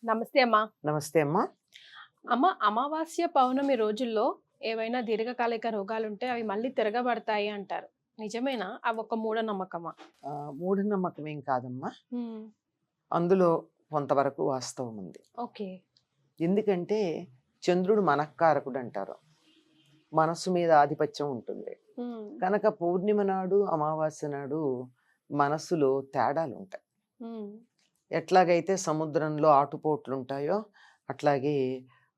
నమస్తే అమ్మా. నమస్తే అమ్మా. అమ్మ, అమావాస్య, పౌర్ణమి రోజుల్లో ఏవైనా దీర్ఘకాలిక రోగాలుంటే అవి మళ్ళీ తిరగబడతాయి అంటారు. నిజమేనా? అవి ఒక మూఢనమ్మకమా? మూఢనమ్మకం ఏం కాదమ్మా. హ్మ్. అందులో కొంతవరకు వాస్తవం ఉంది. ఓకే. ఎందుకంటే చంద్రుడు మనఃకారకుడు అంటారు. మనస్సు మీద ఆధిపత్యం ఉంటుంది. హ్మ్. కనుక పూర్ణిమ నాడు, అమావాస్య నాడు మనస్సులో తేడాలు ఉంటాయి. హ్మ్. ఎట్లాగైతే సముద్రంలో ఆటుపోట్లు ఉంటాయో అట్లాగే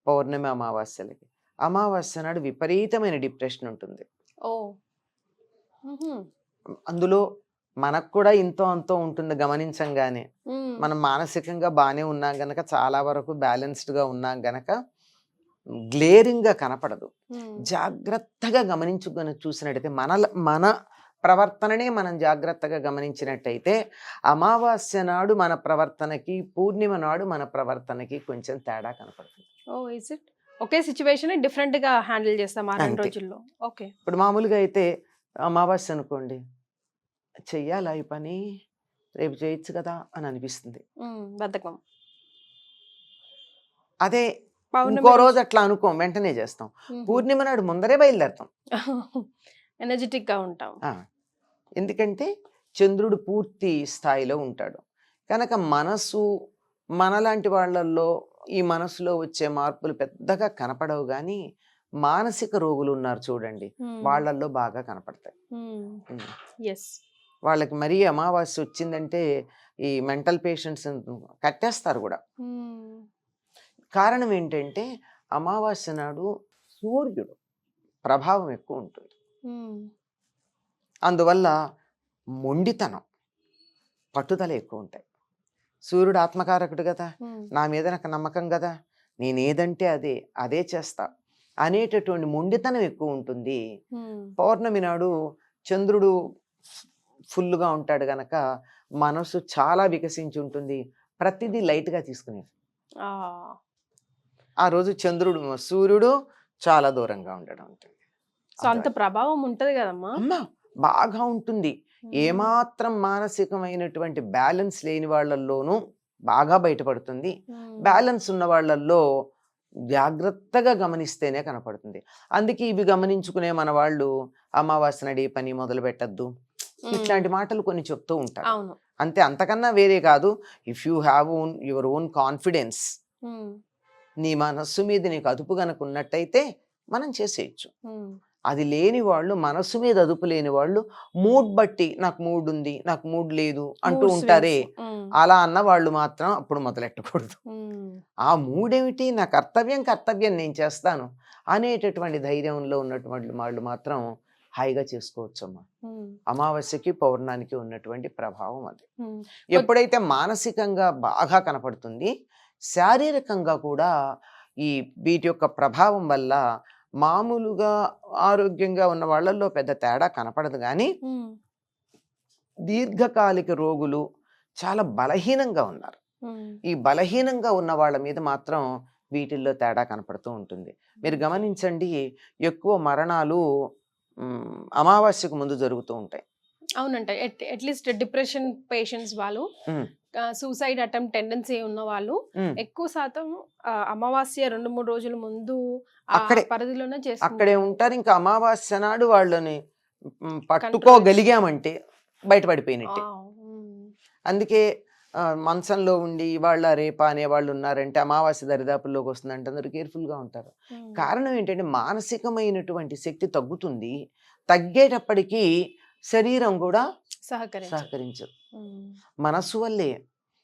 పౌర్ణమి అమావాస్యలకి. అమావాస్య నాడు విపరీతమైన డిప్రెషన్ ఉంటుంది. ఓహ్! హుహు. అందులో మనకు కూడా ఇంతో అంతో ఉంటుంది గమనించంగానే. హ్మ్. మనం మానసికంగా బాగానే ఉన్నాం గనక, చాలా వరకు బ్యాలెన్స్డ్గా ఉన్నాం గనక గ్లేరింగ్గా కనపడదు. హ్మ్. జాగ్రత్తగా గమనించుకొని చూసినట్టయితే మన ప్రవర్తననే మనం జాగ్రత్తగా గమనించినట్టయితే అమావాస్య నాడు మన ప్రవర్తనకి, పూర్ణిమ నాడు మన ప్రవర్తనకి కొంచెం తేడా కనపడుతుంది. ఓహ్! Is it? ఒకే సిట్యుయేషన్‌ని డిఫరెంట్‌గా హ్యాండిల్ చేస్తాం ఆ 2 అంతే. రోజుల్లో. ఓకే. ఇప్పుడు మామూలుగా అయితే అమావాస్య అనుకోండి, చెయ్యాలా ఈ పని, రేపు చేయొచ్చు కదా అని అనిపిస్తుంది. బద్ధకం. అదే పౌర్ణమి ఇంకో రోజు రోజు అట్లా అనుకోం, వెంటనే చేస్తాం. హుహు. పూర్ణిమ నాడు ముందరే బయలుదేరుతాం. ఎనర్జిటిక్‌గా ఉంటాం. ఆ, ఎందుకంటే చంద్రుడు పూర్తి స్థాయిలో ఉంటాడు కనుక మనసు మనలాంటి వాళ్ళల్లో ఈ మనసులో వచ్చే మార్పులు పెద్దగా కనపడవు, కానీ మానసిక రోగులు ఉన్నారు చూడండి, హ్మ్. వాళ్ళల్లో బాగా కనపడతాయి. హ్మ్. ఉమ్. యెస్. వాళ్ళకి మరీ అమావాస్య వచ్చిందంటే ఈ మెంటల్ పేషెంట్స్ కట్టేస్తారు కూడా. హ్మ్. కారణం ఏంటంటే అమావాస్య నాడు సూర్యుడు ప్రభావం ఎక్కువ ఉంటుంది. హ్మ్. అందువల్ల మొండితనం, పట్టుదల ఎక్కువ ఉంటాయి. సూర్యుడు ఆత్మకారకుడు కదా, హ్మ్. నా మీద నాకు నమ్మకం కదా, నేనేదంటే అదే చేస్తా అనేటటువంటి మొండితనం ఎక్కువ ఉంటుంది. హ్మ్. పౌర్ణమి నాడు చంద్రుడు ఫుల్గా ఉంటాడు గనక మనసు చాలా వికసించి ఉంటుంది, ప్రతిదీ లైట్గా తీసుకునేది. ఆ! ఆ రోజు సూర్యుడు చాలా దూరంగా ఉండడం ఉంటుంది. సో, అంత ప్రభావం ఉంటది గదమ్మా! అమ్మ బాగా ఉంటుంది. హ్మ్. ఏమాత్రం మానసికమైనటువంటి బ్యాలెన్స్ లేని వాళ్ళల్లోనూ బాగా బయటపడుతుంది. హ్మ్. బ్యాలెన్స్ ఉన్న వాళ్ళల్లో జాగ్రత్తగా గమనిస్తేనే కనపడుతుంది. అందుకే ఇవి గమనించుకునే మన వాళ్ళు అమావాస్య నాడు ఏ పని మొదలు పెట్టద్దు, హ్మ్. ఇట్లాంటి మాటలు కొన్ని చెప్తూ ఉంటారు. అవును. అంతే, అంతకన్నా వేరే కాదు. If you have your own confidence, హ్మ్. నీ మనస్సు మీద నీకు అదుపు గనక ఉన్నట్టయితే మనం చేసేయచ్చు. హ్మ్. అది లేని వాళ్ళు, మనస్సు మీద అదుపు లేని వాళ్ళు మూడ్ బట్టి నాకు మూడ్ ఉంది, నాకు మూడ్ లేదు అంటూ మూడ్ ఉంటారే, స్వింగ్స్. హ్మ్. అలా అన్న వాళ్ళు మాత్రం అప్పుడు మొదలెట్టకూడదు. హ్మ్. ఆ మూడేమిటి, నా కర్తవ్యం నేను చేస్తాను అనేటటువంటి ధైర్యంలో ఉన్నటువంటి వాళ్ళు మాత్రం హాయిగా చేసుకోవచ్చమ్మా. హ్మ్. అమావాస్యకి పౌర్ణానికి ఉన్నటువంటి ప్రభావం అది. హ్మ్. ఎప్పుడైతే మానసికంగా బాగా కనపడుతుంది, శారీరకంగా కూడా ఈ వీటి యొక్క ప్రభావం వల్ల మామూలుగా ఆరోగ్యంగా ఉన్న వాళ్ళల్లో పెద్ద తేడా కనపడదు, కానీ హ్మ్. దీర్ఘకాలిక రోగులు చాలా బలహీనంగా ఉన్నారు. హ్మ్. ఈ బలహీనంగా ఉన్న వాళ్ళ మీద మాత్రం వీటిల్లో తేడా కనపడుతూ ఉంటుంది. మీరు గమనించండి, ఎక్కువ మరణాలు అమావాస్యకు ముందు జరుగుతూ ఉంటాయి. అవునంట. అట్‌లీస్ట్ డిప్రెషన్ పేషెంట్స్ వాళ్ళు, ఉమ్, సూసైడ్ అటెంప్ట్ టెండెన్సీ ఉన్న వాళ్ళు ఉమ్. ఎక్కువ శాతం అమావాస్య 2, 3 రోజుల ముందు ఆ అక్కడే పరిధిలోనే అక్కడే చేసుకుంటారు. ఉంటారు. ఇంకా అమావాస్య నాడు వాళ్ళని కంట్రోల్. పట్టుకోగలిగామంటే బయటపడిపోయినట్టే. హ్మ్. అందుకే మంచంలో ఉండి ఇవాళ రేపా అనే వాళ్ళు ఉన్నారంటే అమావాస్య దరిదాపుల్లోకి వస్తుందంటే అందరూ కేర్ఫుల్గా ఉంటారు. హ్మ్. కారణం ఏంటంటే మానసికమైనటువంటి శక్తి తగ్గుతుంది. తగ్గేటప్పటికీ శరీరం కూడా సహకరించదు. సహకరించదు. హ్మ్. మనస్సు వల్లే.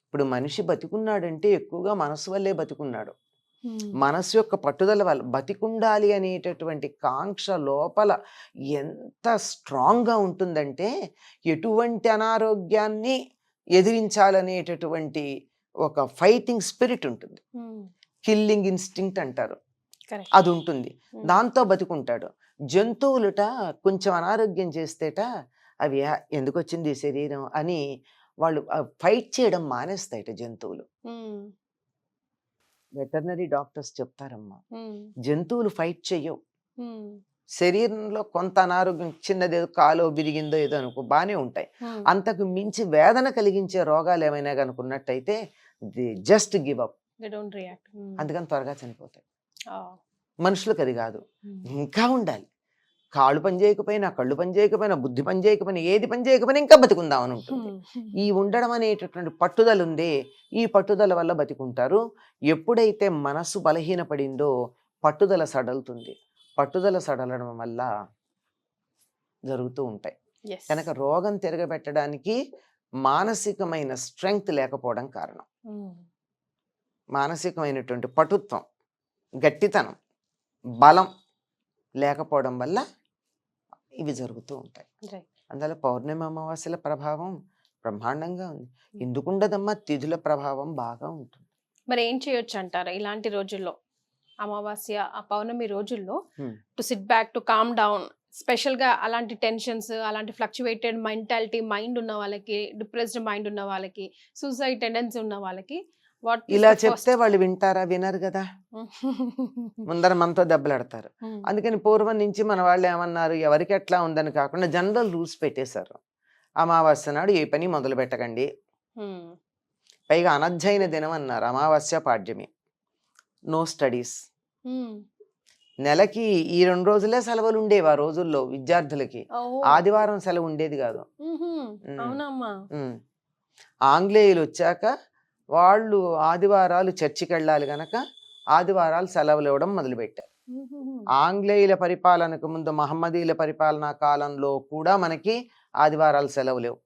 ఇప్పుడు మనిషి బతికున్నాడంటే ఎక్కువగా మనస్సు వల్లే బతికున్నాడు. హ్మ్. మనస్సు యొక్క పట్టుదల వల్ల బతికుండాలి అనేటటువంటి కాంక్ష లోపల ఎంత స్ట్రాంగ్గా ఉంటుందంటే ఎటువంటి అనారోగ్యాన్ని ఎదిరించాలనేటటువంటి ఒక ఫైటింగ్ స్పిరిట్ ఉంటుంది. హ్మ్. కిల్లింగ్ ఇన్స్టింక్ట్ అంటారు, కరెక్ట్. అది ఉంటుంది. హ్మ్. దాంతో బతికుంటాడు. జంతువులుట కొంచెం అనారోగ్యం చేస్తేట అవి ఎందుకు వచ్చింది ఈ శరీరం అని వాళ్ళు ఫైట్ చేయడం మానేస్తాయిట జంతువులు. హ్మ్. వెటర్నరీ డాక్టర్స్ చెప్తారమ్మా, హ్మ్. జంతువులు ఫైట్ చెయ్యవు. హ్మ్. శరీరంలో కొంత అనారోగ్యం, చిన్నదేదో కాలో విరిగిందో ఏదో అనుకో బాగానే ఉంటాయి. హ్మ్. అంతకు మించి వేదన కలిగించే రోగాలు ఏమైనా కనుకున్నట్టయితే they just give up. They don't react. అందుకని త్వరగా చనిపోతాయి. మనుషులకు అది కాదు, ఇంకా ఉండాలి. కాళ్ళు పని చేయకపోయినా, కళ్ళు పని చేయకపోయినా, బుద్ధి పని చేయకపోయినా, ఏది పని చేయకపోయినా ఇంకా బతికుందామని ఉంటుంది. ఈ ఉండడం అనేటటువంటి పట్టుదల ఉందే, ఈ పట్టుదల వల్ల బతికుంటారు. ఎప్పుడైతే మనస్సు బలహీనపడిందో పట్టుదల సడలుతుంది. పట్టుదల సడలడం వల్ల జరుగుతూ ఉంటాయి. కనుక రోగం తిరగబెట్టడానికి మానసికమైన స్ట్రెంగ్త్ లేకపోవడం కారణం. మానసికమైనటువంటి పటుత్వం, గట్టితనం, బలం లేకపోవడం వల్ల ఇవి జరుగుతూ ఉంటాయి. అందువల్ల పౌర్ణమి అమావాస్యల ప్రభావం బ్రహ్మాండంగా ఉంది. ఎందుకుండదమ్మా, తిథుల ప్రభావం బాగా ఉంటుంది. మరి ఏం చేయొచ్చు అంటారా ఇలాంటి రోజుల్లో, అమావాస్య ఆ పౌర్ణమి రోజుల్లో, to SIT back, to calm down? Special గా అలాంటి టెన్షన్స్, అలాంటి ఫ్లక్చువేటెడ్ మెంటాలిటీ మైండ్ ఉన్న వాళ్ళకి, డిప్రెస్డ్ మైండ్ ఉన్న వాళ్ళకి, సూసైడ్ టెండెన్సీ ఉన్న వాళ్ళకి ఇలా చెప్తే వాళ్ళు వింటారా? వినరు కదా. ముందర మనతో దెబ్బలాడతారు. అందుకని పూర్వం నుంచి మన వాళ్ళు ఏమన్నారు, ఎవరికి ఎట్లా ఉందని కాకుండా జనరల్ రూల్స్ పెట్టేశారు. అమావాస్య నాడు ఏ పని మొదలు పెట్టకండి, పైగా అనధ్యయన దినం అన్నారు. అమావాస్య పాడ్యమి, నో స్టడీస్. నెలకి ఈ 2 రోజులే సెలవులు ఉండేవి ఆ రోజుల్లో విద్యార్థులకి. ఆదివారం సెలవు ఉండేది కాదు. ఆంగ్లేయులు వచ్చాక వాళ్ళు ఆదివారాలు చర్చికి వెళ్ళాలి గనక ఆదివారాలు సెలవులు ఇవ్వడం మొదలుపెట్టారు. ఆంగ్లేయుల పరిపాలనకు ముందు మహమ్మదీయుల పరిపాలనా కాలంలో కూడా మనకి ఆదివారాలు సెలవు లేవు.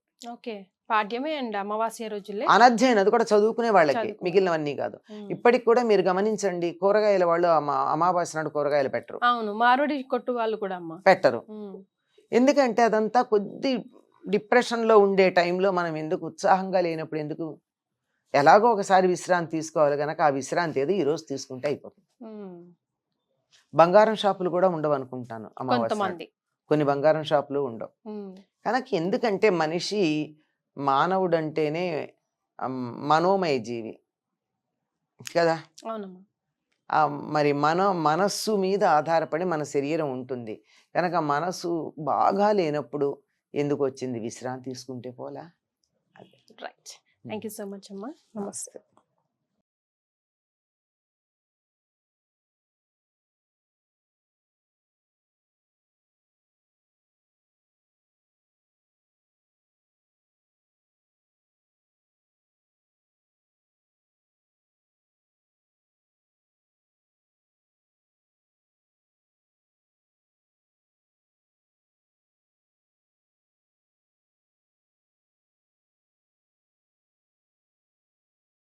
పాడ్యమే అండి అమావాస్య రోజులే అనధ్యయనం, అది కూడా చదువుకునే వాళ్ళకి, మిగిలినవన్నీ కాదు. ఇప్పటికి కూడా మీరు గమనించండి, కూరగాయల వాళ్ళు అమావాస్య నాడు కూరగాయలు పెట్టరు. అవును, మారుడి కొట్టు వాళ్ళు కూడా పెట్టరు. ఎందుకంటే అదంతా కొద్ది డిప్రెషన్ లో ఉండే టైంలో మనం ఎందుకు, ఉత్సాహంగా లేనప్పుడు ఎందుకు, ఎలాగో ఒకసారి విశ్రాంతి తీసుకోవాలి కనుక ఆ విశ్రాంతి ఏదో ఈ రోజు తీసుకుంటే అయిపోతుంది. బంగారం షాపులు కూడా ఉండవు అనుకుంటాను అమావాస్య, కొన్ని బంగారం షాపులు ఉండవు కనుక. ఎందుకంటే మనిషి, మానవుడు అంటేనే మనోమయ జీవి కదా. మరి మనస్సు మీద ఆధారపడి మన శరీరం ఉంటుంది కనుక మనసు బాగా లేనప్పుడు ఎందుకు వచ్చింది, విశ్రాంతి తీసుకుంటే పోలా. Right. Thank you so much అమ్మా. నమస్తే.